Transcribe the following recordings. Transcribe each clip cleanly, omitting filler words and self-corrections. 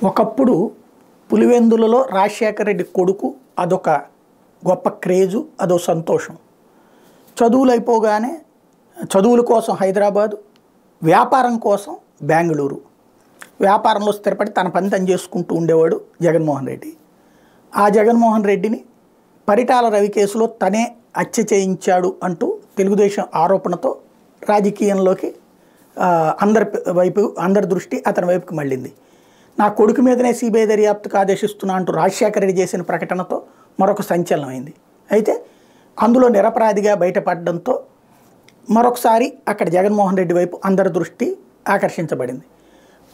ఒకప్పుడు పులివెందులలో రాజశేఖర రెడ్డి కొడుకు అదొక గొప్ప క్రేజు, అదో సంతోషం. చదువులు అయిపోగానే చదువుల కోసం హైదరాబాదు, వ్యాపారం కోసం బెంగళూరు. వ్యాపారంలో స్థిరపడి తన పని తను చేసుకుంటూ ఉండేవాడు జగన్మోహన్ రెడ్డి. ఆ జగన్మోహన్ రెడ్డిని పరిటాల రవి కేసులో తనే హత్య చేయించాడు అంటూ తెలుగుదేశం ఆరోపణతో రాజకీయంలోకి అందరి దృష్టి అతని వైపుకి మళ్ళింది. నా కొడుకు మీదనే సిబిఐ దర్యాప్తుకు ఆదేశిస్తున్నా అంటూ రాజశేఖర రెడ్డి చేసిన ప్రకటనతో మరొక సంచలనమైంది. అయితే అందులో నిరపరాధిగా బయటపడడంతో మరొకసారి అక్కడ జగన్మోహన్ రెడ్డి వైపు అందరి దృష్టి ఆకర్షించబడింది.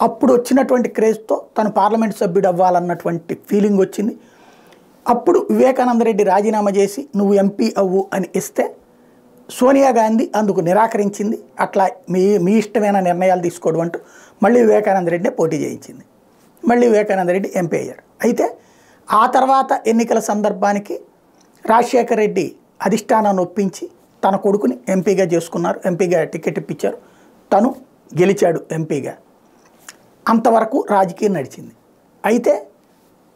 అప్పుడు వచ్చినటువంటి క్రేజ్తో తను పార్లమెంట్ సభ్యుడు అవ్వాలన్నటువంటి ఫీలింగ్ వచ్చింది. అప్పుడు వివేకానంద రెడ్డి రాజీనామా చేసి నువ్వు ఎంపీ అవ్వు అని ఇస్తే సోనియా గాంధీ అందుకు నిరాకరించింది. అట్లా మీ ఇష్టమైన నిర్ణయాలు తీసుకోవడం అంటూ మళ్ళీ వివేకానంద రెడ్డిని పోటీ చేయించింది. మళ్ళీ వివేకానంద రెడ్డి ఎంపీ అయ్యారు. అయితే ఆ తర్వాత ఎన్నికల సందర్భానికి రాజశేఖర రెడ్డి అధిష్టానాన్ని ఒప్పించి తన కొడుకుని ఎంపీగా చేసుకున్నారు. ఎంపీగా టికెట్ ఇప్పించారు. తను గెలిచాడు ఎంపీగా. అంతవరకు రాజకీయం నడిచింది. అయితే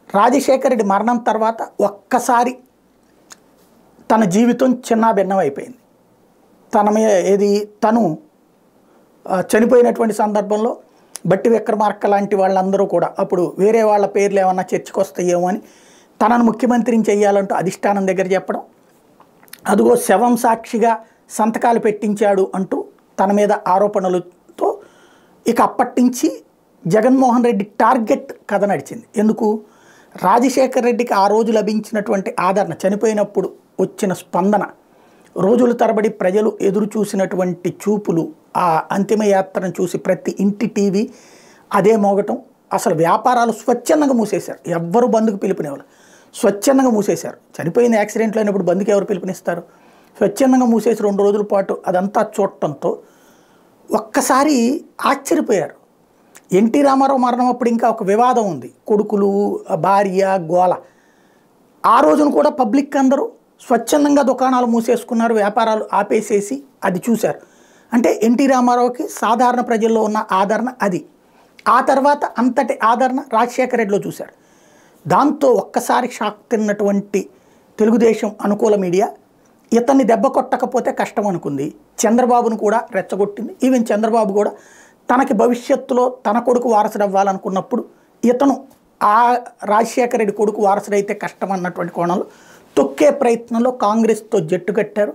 రాజశేఖర రెడ్డి మరణం తర్వాత ఒక్కసారి తన జీవితం చిన్నాభిన్నం అయిపోయింది. తను చనిపోయినటువంటి సందర్భంలో బట్టి విక్రమార్క లాంటి వాళ్ళందరూ కూడా అప్పుడు వేరే వాళ్ళ పేర్లు ఏమన్నా చర్చకు వస్తాయేమో అని తనను ముఖ్యమంత్రిని చెయ్యాలంటూ అధిష్టానం దగ్గర చెప్పడం, అదిగో శవం సాక్షిగా సంతకాలు పెట్టించాడు అంటూ తన మీద ఆరోపణలతో ఇక అప్పటి నుంచి జగన్మోహన్ రెడ్డి టార్గెట్ కథ నడిచింది. ఎందుకు? రాజశేఖర రెడ్డికి ఆ రోజు లభించినటువంటి ఆదరణ, చనిపోయినప్పుడు వచ్చిన స్పందన, రోజుల తరబడి ప్రజలు ఎదురు చూసినటువంటి చూపులు, ఆ అంతిమయాత్రను చూసి ప్రతి ఇంటి టీవీ అదే మోగటం. అసలు వ్యాపారాలు స్వచ్ఛందంగా మూసేశారు. ఎవ్వరు బంధుకు పిలుపునివ్వాలి, స్వచ్ఛందంగా మూసేశారు. చనిపోయింది యాక్సిడెంట్లో అయినప్పుడు బంధుకి ఎవరు పిలుపునిస్తారు? స్వచ్ఛందంగా మూసేసి 2 రోజుల పాటు అదంతా చూడటంతో ఒక్కసారి ఆశ్చర్యపోయారు. ఎన్టీ రామారావు మరణం అప్పుడు ఇంకా ఒక వివాదం ఉంది, కొడుకులు, భార్య, గోల. ఆ రోజున కూడా పబ్లిక్ అందరూ స్వచ్ఛందంగా దుకాణాలు మూసేసుకున్నారు, వ్యాపారాలు ఆపేసేసి అది చూశారు. అంటే ఎన్టీ రామారావుకి సాధారణ ప్రజల్లో ఉన్న ఆదరణ అది. ఆ తర్వాత అంతటి ఆదరణ రాజశేఖర రెడ్డిలో చూశారు. దాంతో ఒక్కసారి షాక్ తిన్నటువంటి తెలుగుదేశం అనుకూల మీడియా ఇతన్ని దెబ్బ కొట్టకపోతే కష్టం అనుకుంది. చంద్రబాబును కూడా రెచ్చగొట్టింది. ఈవెన్ చంద్రబాబు కూడా తనకి భవిష్యత్తులో తన కొడుకు వారసుడు అవ్వాలనుకున్నప్పుడు ఇతను ఆ రాజశేఖర రెడ్డి కొడుకు వారసుడైతే కష్టం అన్నటువంటి కోణంలో తొక్కే ప్రయత్నంలో కాంగ్రెస్తో జట్టు కట్టారు.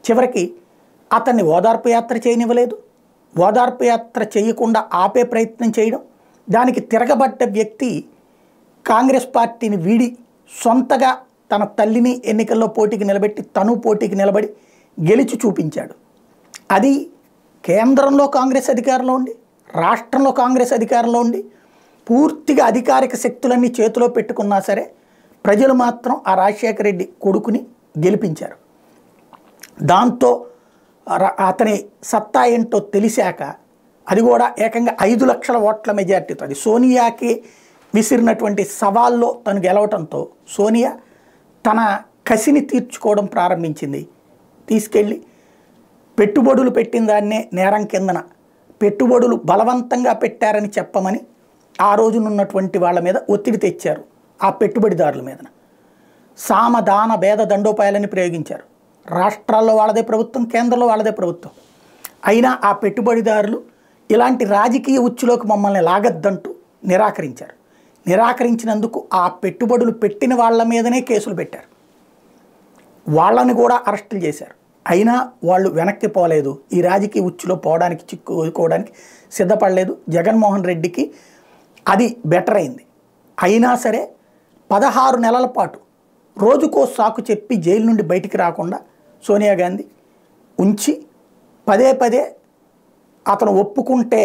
చివరికి అతన్ని ఓదార్పు యాత్ర చేయనివ్వలేదు. ఓదార్పు యాత్ర చేయకుండా ఆపే ప్రయత్నం చేయడం, దానికి తిరగబడ్డ వ్యక్తి కాంగ్రెస్ పార్టీని వీడి సొంతగా తన తల్లిని ఎన్నికల్లో పోటీకి నిలబెట్టి తను పోటీకి నిలబడి గెలిచి చూపించాడు. అది కేంద్రంలో కాంగ్రెస్ అధికారంలో ఉండి, రాష్ట్రంలో కాంగ్రెస్ అధికారంలో ఉండి పూర్తిగా అధికారిక శక్తులన్నీ చేతిలో పెట్టుకున్నా సరే ప్రజలు మాత్రం ఆ రాజశేఖర రెడ్డి కొడుకుని గెలిపించారు. దాంతో అతని సత్తా ఏంటో తెలిసాక, అది కూడా ఏకంగా 5 లక్షల ఓట్ల మెజార్టీతో, అది సోనియాకి విసిరినటువంటి సవాల్లో తను గెలవటంతో సోనియా తన కసిని తీర్చుకోవడం ప్రారంభించింది. తీసుకెళ్ళి పెట్టుబడులు పెట్టిన దాన్నే నేరం కిందన పెట్టుబడులు బలవంతంగా పెట్టారని చెప్పమని ఆ రోజునున్నటువంటి వాళ్ళ మీద ఒత్తిడి తెచ్చారు. ఆ పెట్టుబడిదారుల మీద సామదాన భేద దండోపాయాలని ప్రయోగించారు. రాష్ట్రాల్లో వాళ్ళదే ప్రభుత్వం, కేంద్రంలో వాళ్ళదే ప్రభుత్వం. అయినా ఆ పెట్టుబడిదారులు ఇలాంటి రాజకీయ ఉచ్చులోకి మమ్మల్ని లాగద్దంటూ నిరాకరించారు. నిరాకరించినందుకు ఆ పెట్టుబడులు పెట్టిన వాళ్ళ మీదనే కేసులు పెట్టారు. వాళ్ళని కూడా అరెస్టులు చేశారు. అయినా వాళ్ళు వెనక్కి పోలేదు. ఈ రాజకీయ ఉచ్చులో పోవడానికి, చిక్కుకోవడానికి సిద్ధపడలేదు. జగన్మోహన్ రెడ్డికి అది బెటర్ అయింది. అయినా సరే 16 నెలల పాటు రోజుకో సాకు చెప్పి జైలు నుండి బయటికి రాకుండా సోనియా గాంధీ ఉంచి పదే అతను ఒప్పుకుంటే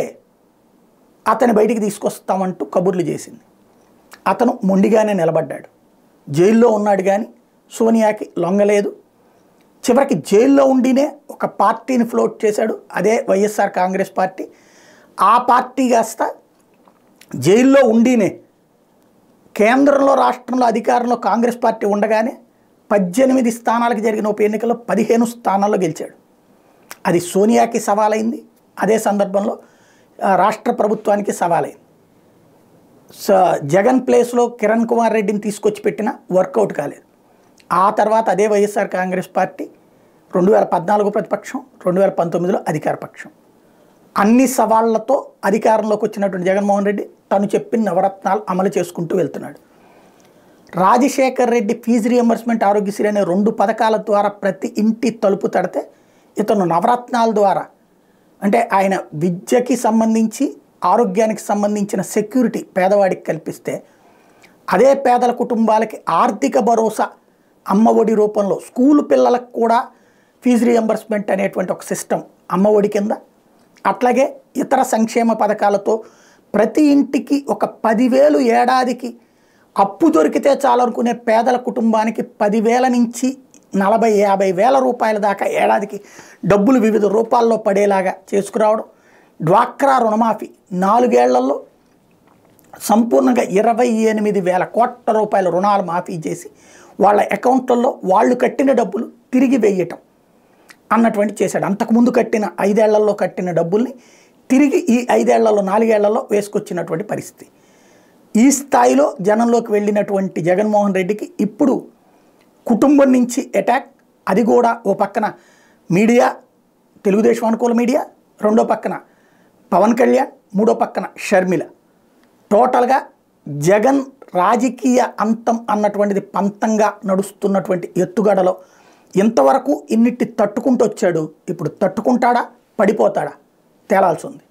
అతని బయటికి తీసుకొస్తామంటూ కబుర్లు చేసింది. అతను మొండిగానే నిలబడ్డాడు. జైల్లో ఉన్నాడు కానీ సోనియాకి లొంగలేదు. చివరికి జైల్లో ఉండినే ఒక పార్టీని ఫ్లోట్ చేశాడు, అదే వైఎస్ఆర్ కాంగ్రెస్ పార్టీ. ఆ పార్టీ కాస్త జైల్లో ఉండినే కేంద్రంలో, రాష్ట్రంలో అధికారంలో కాంగ్రెస్ పార్టీ ఉండగానే 18 స్థానాలకు జరిగిన ఉప ఎన్నికల్లో 15 స్థానాల్లో గెలిచాడు. అది సోనియాకి సవాలైంది. అదే సందర్భంలో రాష్ట్ర ప్రభుత్వానికి సవాలైంది. జగన్ ప్లేస్లో కిరణ్ కుమార్ రెడ్డిని తీసుకొచ్చి పెట్టినా వర్కౌట్ కాలేదు. ఆ తర్వాత అదే వైఎస్ఆర్ కాంగ్రెస్ పార్టీ 2014 ప్రతిపక్షం, 2019లో అధికార పక్షం. అన్ని సవాళ్లతో అధికారంలోకి వచ్చినటువంటి జగన్మోహన్ రెడ్డి తను చెప్పిన నవరత్నాలు అమలు చేసుకుంటూ వెళ్తున్నాడు. రాజశేఖర్ రెడ్డి ఫీజు రియంబర్స్మెంట్, ఆరోగ్యశ్రీ అనే 2 పథకాల ద్వారా ప్రతి ఇంటి తలుపు తడితే, ఇతను నవరత్నాల ద్వారా అంటే ఆయన విద్యకి సంబంధించి ఆరోగ్యానికి సంబంధించిన సెక్యూరిటీ పేదవాడికి కల్పిస్తే, అదే పేదల కుటుంబాలకి ఆర్థిక భరోసా అమ్మఒడి రూపంలో స్కూల్ పిల్లలకు కూడా ఫీజు రియంబర్స్మెంట్ అనేటువంటి ఒక సిస్టమ్ అమ్మఒడి కింద, అట్లాగే ఇతర సంక్షేమ పథకాలతో ప్రతి ఇంటికి ఒక 10,000 ఏడాదికి అప్పు దొరికితే చాలనుకునే పేదల కుటుంబానికి 10,000 నుంచి 40-50 వేల రూపాయల దాకా ఏడాదికి డబ్బులు వివిధ రూపాల్లో పడేలాగా చేసుకురావడం. డ్వాక్రా రుణమాఫీ 4 ఏళ్లలో సంపూర్ణంగా 28,000 కోట్ల రూపాయల రుణాలు మాఫీ చేసి వాళ్ళ అకౌంట్లలో వాళ్ళు కట్టిన డబ్బులు తిరిగి వేయటం అన్నటువంటి చేశాడు. అంతకుముందు కట్టిన 5 ఏళ్లలో కట్టిన డబ్బుల్ని తిరిగి ఈ 5 ఏళ్లలో 4 ఏళ్లలో వేసుకొచ్చినటువంటి పరిస్థితి. ఈ స్థాయిలో జనంలోకి వెళ్ళినటువంటి జగన్మోహన్ రెడ్డికి ఇప్పుడు కుటుంబం నుంచి అటాక్. అది కూడా ఓ పక్కన మీడియా, తెలుగుదేశం అనుకూల మీడియా, రెండో పక్కన పవన్ కళ్యాణ్, మూడో పక్కన షర్మిల. టోటల్గా జగన్ రాజకీయ అంతం అన్నటువంటిది పంతంగా నడుస్తున్నటువంటి ఎత్తుగడలో ఇంతవరకు ఇన్నిటి తట్టుకుంటూ వచ్చాడు. ఇప్పుడు తట్టుకుంటాడా, పడిపోతాడా తేలాల్సి ఉంది.